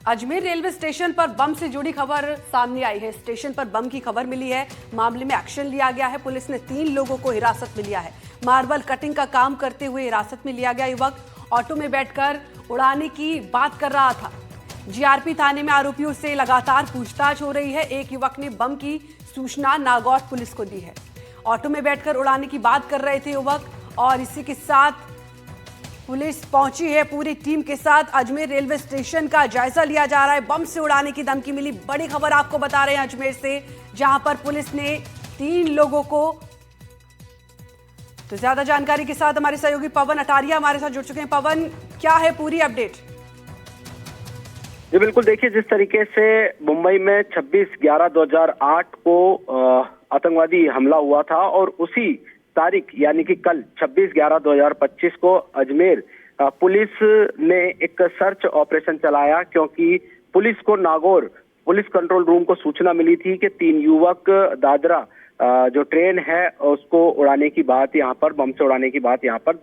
Ajmer railway station पर बम से जुड़ी खबर सामने आई है। स्टेशन पर बम की खबर मिली है। मामले में एक्शन लिया गया है। पुलिस ने 3 लोगों को हिरासत में लिया है। मार्बल कटिंग का काम करते हुए हिरासत में लिया गया युवक ऑटो में बैठकर उड़ाने की बात कर रहा था। जीआरपी थाने में आरोपियों से लगातार पूछताछ हो रही है। एक युवक ने बम की सूचना नागौर पुलिस को दी है। ऑटो में बैठकर उड़ाने की बात कर रहे थे युवक और इसी के साथ पुलिस पहुंची है पूरी टीम के साथ। अजमेर रेलवे स्टेशन का जायजा लिया जा रहा है। बम से उड़ाने की धमकी मिली। बड़ी खबर आपको बता रहे हैं अजमेर से, जहां पर पुलिस ने 3 लोगों को। तो ज्यादा जानकारी के साथ हमारे सहयोगी पवन अटारिया हमारे साथ जुड़ चुके हैं। पवन, क्या है पूरी अपडेट? जी बिल्कुल, देखिए जिस तरीके से मुंबई में 26/11/2008 को आतंकवादी हमला हुआ था और उसी तारीख यानी कि कल 26/11/2025 को अजमेर पुलिस ने एक सर्च ऑपरेशन चलाया, क्योंकि पुलिस को नागौर पुलिस कंट्रोल रूम को सूचना मिली थी कि 3 युवक दादरा जो ट्रेन है उसको उड़ाने की बात यहाँ पर बम से उड़ाने की बात यहाँ पर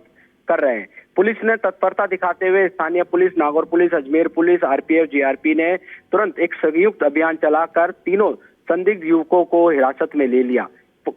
कर रहे हैं। पुलिस ने तत्परता दिखाते हुए स्थानीय police, Nagaur police, Ajmer police, RPF, GRP ने तुरंत एक संयुक्त अभियान चलाकर तीनों संदिग्ध युवकों को हिरासत में ले लिया।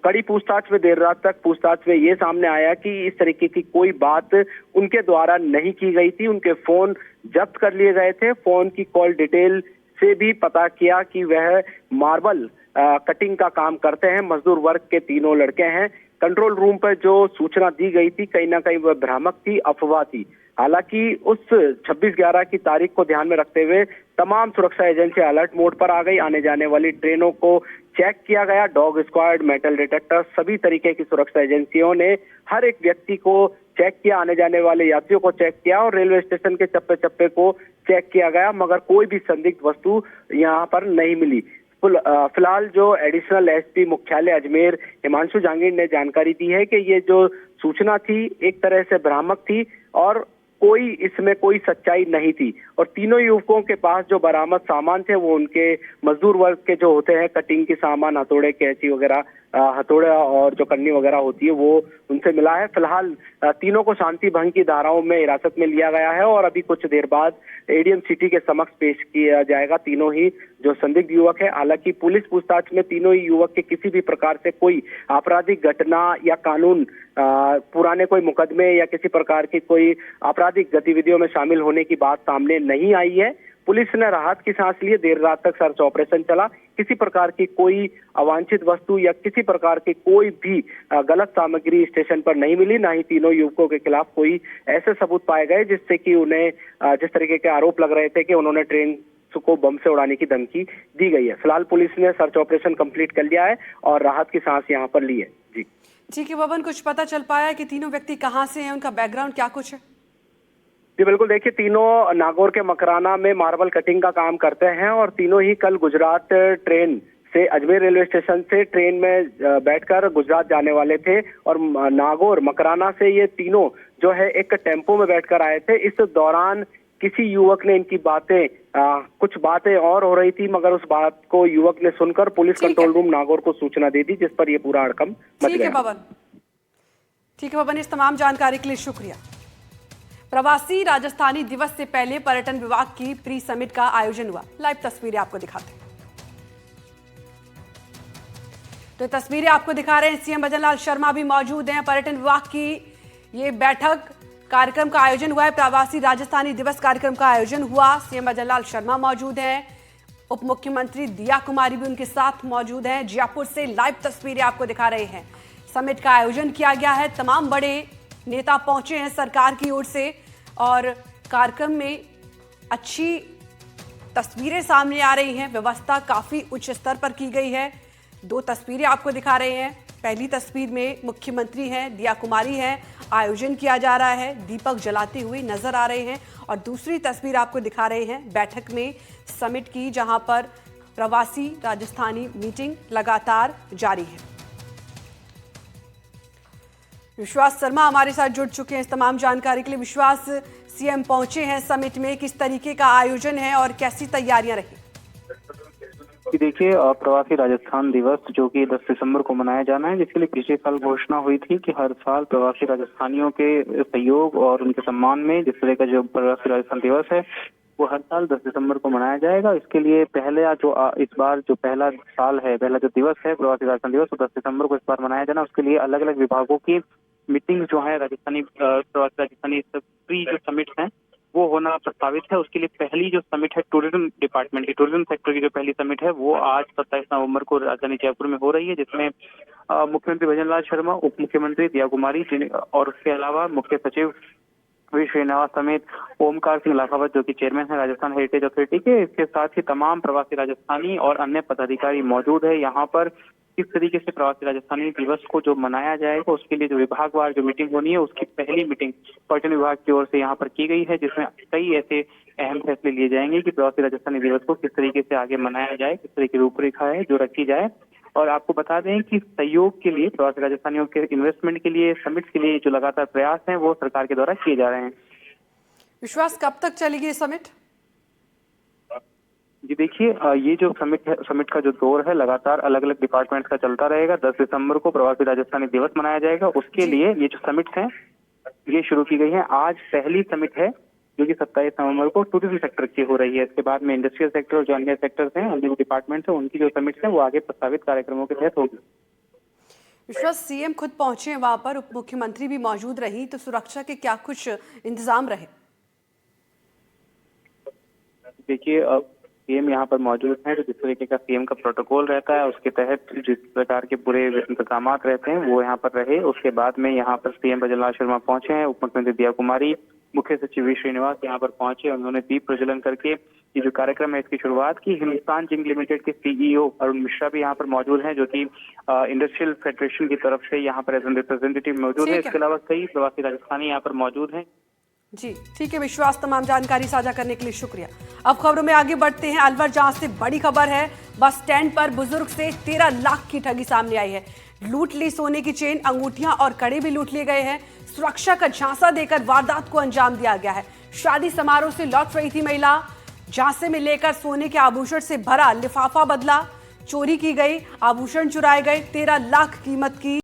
कड़ी पूछताछ में देर रात तक पूछताछ में ये सामने आया कि इस तरीके की कोई बात उनके द्वारा नहीं की गई थी। उनके फोन जब्त कर लिए गए थे। फोन की कॉल डिटेल से भी पता किया कि वह मार्बल कटिंग का काम करते हैं। मजदूर वर्ग के तीनों लड़के हैं। कंट्रोल रूम पर जो सूचना दी गई थी कहीं ना कहीं वह भ्रामक थी, अफवाह थी। हालांकि उस 26/11 की तारीख को ध्यान में रखते हुए तमाम सुरक्षा एजेंसी अलर्ट मोड पर आ गई। आने जाने वाली ट्रेनों को चेक किया गया। डॉग स्क्वाड, मेटल डिटेक्टर, सभी तरीके की सुरक्षा एजेंसियों ने हर एक व्यक्ति को चेक किया, आने जाने वाले यात्रियों को चेक किया और रेलवे स्टेशन के चप्पे चप्पे को चेक किया गया, मगर कोई भी संदिग्ध वस्तु यहाँ पर नहीं मिली। फिलहाल जो एडिशनल एसपी मुख्यालय अजमेर हिमांशु जहांगीर ने जानकारी दी है कि ये जो सूचना थी एक तरह से भ्रामक थी और इसमें कोई सच्चाई नहीं थी। और तीनों युवकों के पास जो बरामद सामान थे वो उनके मजदूर वर्ग के जो होते हैं कटिंग के सामान, हथौड़े, कैंची वगैरह, हथौड़े और जो करनी वगैरह होती है वो उनसे मिला है। फिलहाल तीनों को शांति भंग की धाराओं में हिरासत में लिया गया है और अभी कुछ देर बाद एडीएम सिटी के समक्ष पेश किया जाएगा तीनों ही जो संदिग्ध युवक है। हालांकि पुलिस पूछताछ में तीनों ही युवक के किसी भी प्रकार से कोई आपराधिक घटना या कानून पुराने कोई मुकदमे या किसी प्रकार की कोई आपराधिक गतिविधियों में शामिल होने की बात सामने नहीं आई है। पुलिस ने राहत की सांस लिए। देर रात तक सर्च ऑपरेशन चला। किसी प्रकार की कोई अवांछित वस्तु या किसी प्रकार की कोई भी गलत सामग्री स्टेशन पर नहीं मिली। ना ही तीनों युवकों के खिलाफ कोई ऐसे सबूत पाए गए जिससे कि उन्हें जिस तरीके के आरोप लग रहे थे कि उन्होंने ट्रेन को बम से उड़ाने की धमकी दी गई है। फिलहाल पुलिस ने सर्च ऑपरेशन कंप्लीट कर लिया है और राहत की सांस यहाँ पर ली है। जी ठीक है पवन, कुछ पता चल पाया है कि तीनों व्यक्ति कहाँ से हैं, उनका बैकग्राउंड क्या कुछ है? जी बिल्कुल, देखिए तीनों नागौर के मकराना में मार्बल कटिंग का काम करते हैं और तीनों ही कल गुजरात ट्रेन से अजमेर रेलवे स्टेशन से ट्रेन में बैठकर गुजरात जाने वाले थे और नागौर मकराना से ये तीनों जो है एक टेम्पो में बैठकर आए थे। इस दौरान किसी युवक ने इनकी बातें कुछ बातें और हो रही थी, मगर उस बात को युवक ने सुनकर पुलिस कंट्रोल रूम नागौर को सूचना दे दी, जिस पर यह पूरा हड़कंप मच गया। ठीक है पवन, इस तमाम जानकारी के लिए शुक्रिया। प्रवासी राजस्थानी दिवस से पहले पर्यटन विभाग की प्री समिट का आयोजन हुआ। लाइव तस्वीरें आपको दिखाते हैं। तो तस्वीरें आपको दिखा रहे हैं, सीएम भजनलाल शर्मा भी मौजूद हैं। पर्यटन विभाग की ये बैठक कार्यक्रम का आयोजन हुआ है। प्रवासी राजस्थानी दिवस कार्यक्रम का आयोजन हुआ। सीएम भजनलाल शर्मा मौजूद हैं। उप मुख्यमंत्री दिया कुमारी भी उनके साथ मौजूद हैं। जयपुर से लाइव तस्वीरें आपको दिखा रहे हैं। समिट का आयोजन किया गया है। तमाम बड़े नेता पहुंचे हैं सरकार की ओर से और कार्यक्रम में अच्छी तस्वीरें सामने आ रही हैं। व्यवस्था काफी उच्च स्तर पर की गई है। 2 तस्वीरें आपको दिखा रहे हैं। पहली तस्वीर में मुख्यमंत्री हैं, दिया कुमारी हैं, आयोजन किया जा रहा है, दीपक जलाते हुए नजर आ रहे हैं। और दूसरी तस्वीर आपको दिखा रहे हैं बैठक में समिट की, जहां पर प्रवासी राजस्थानी मीटिंग लगातार जारी है। विश्वास शर्मा हमारे साथ जुड़ चुके हैं इस तमाम जानकारी के लिए। विश्वास, सीएम पहुंचे हैं समिट में, किस तरीके का आयोजन है और कैसी तैयारियां रही? देखिए प्रवासी राजस्थान दिवस जो कि 10 दिसंबर को मनाया जाना है, जिसके लिए पिछले साल घोषणा हुई थी कि हर साल प्रवासी राजस्थानियों के सहयोग और उनके सम्मान में जिस तरह का जो प्रवासी राजस्थान दिवस है वो हर साल 10 दिसंबर को मनाया जाएगा। इसके लिए इस बार जो पहला जो दिवस है प्रवासी राजस्थान दिवस, वो 10 दिसंबर को इस बार मनाया जाना। उसके लिए अलग अलग विभागों की मीटिंग जो है प्रवासी राजस्थानी प्री जो समिट है वो होना प्रस्तावित है। उसके लिए पहली जो समिट है टूरिज्म डिपार्टमेंट की, टूरिज्म सेक्टर की जो पहली समिट है वो आज 27 नवंबर को राजधानी जयपुर में हो रही है, जिसमें मुख्यमंत्री भजनलाल शर्मा, उप मुख्यमंत्री दिया कुमारी और उसके अलावा मुख्य सचिव वी श्रीनिवास समेत ओमकार सिंह लाखावत जो कि चेयरमैन है राजस्थान हेरिटेज अथॉरिटी के, इसके साथ ही तमाम प्रवासी राजस्थानी और अन्य पदाधिकारी मौजूद है। यहाँ पर किस तरीके से प्रवासी राजस्थानी दिवस को जो मनाया जाएगा उसके लिए जो विभागवार जो मीटिंग होनी है उसकी पहली मीटिंग पर्यटन विभाग की ओर से यहाँ पर की गई है, जिसमें कई ऐसे अहम फैसले लिए जाएंगे कि प्रवासी राजस्थानी दिवस को किस तरीके से आगे मनाया जाए, किस तरह की रूपरेखा है जो रखी जाए। और आपको बता दें कि सहयोग के लिए प्रवासी राजस्थानियों के इन्वेस्टमेंट के लिए, समिट के लिए जो लगातार प्रयास हैं वो सरकार के द्वारा किए जा रहे हैं। विश्वास, कब तक चलेगी ये समिट? जी देखिए, ये जो समिट का जो दौर है लगातार अलग अलग डिपार्टमेंट्स का चलता रहेगा। 10 दिसंबर को प्रवासी राजस्थानी दिवस मनाया जाएगा। उसके लिए ये जो समिट्स हैं ये शुरू की गई हैं। आज पहली समिट है जो कि 27 नवंबर को टूरिज्म सेक्टर की हो रही है। इसके बाद में इंडस्ट्रियल सेक्टर और जो अन्य सेक्टर्स हैं, अन्य डिपार्टमेंट्स हैं, उनकी जो समिट्स हैं वो आगे प्रस्तावित कार्यक्रमों के तहत होगी। विश्वास, सीएम खुद पहुंचे वहां पर, उप मुख्यमंत्री भी मौजूद रही, तो सुरक्षा के क्या कुछ इंतजाम रहे? देखिए, सीएम यहाँ पर मौजूद हैं, तो जिस तरीके का सीएम का प्रोटोकॉल रहता है उसके तहत जिस प्रकार के पूरे इंतजाम रहते हैं वो यहाँ पर रहे। उसके बाद में यहाँ पर सीएम भजनलाल शर्मा पहुंचे हैं, उप मुख्यमंत्री दिया कुमारी, मुख्य सचिव वी श्रीनिवास यहाँ पर पहुंचे। उन्होंने दीप प्रज्वलन करके ये जो कार्यक्रम है इसकी शुरुआत की। हिंदुस्तान जिंक लिमिटेड के सीईओ अरुण मिश्रा भी यहाँ पर मौजूद हैं, जो कि इंडस्ट्रियल फेडरेशन की तरफ से यहाँ पर एज एन रिप्रेजेंटेटिव मौजूद है। इसके अलावा कई प्रवासी राजस्थानी यहाँ पर मौजूद हैं। जी ठीक है विश्वास, तमाम जानकारी साझा करने के लिए शुक्रिया। अब खबरों में आगे बढ़ते हैं। अलवर जहां से बड़ी खबर है, बस स्टैंड पर बुजुर्ग से 13 लाख की ठगी सामने आई है। लूट ली सोने की चेन, अंगूठियां और कड़े भी लूट लिए गए हैं। सुरक्षा का झांसा देकर वारदात को अंजाम दिया गया है। शादी समारोह से लौट रही थी महिला, झांसे में लेकर सोने के आभूषण से भरा लिफाफा बदला, चोरी की गई, आभूषण चुराए गए। 13 लाख कीमत की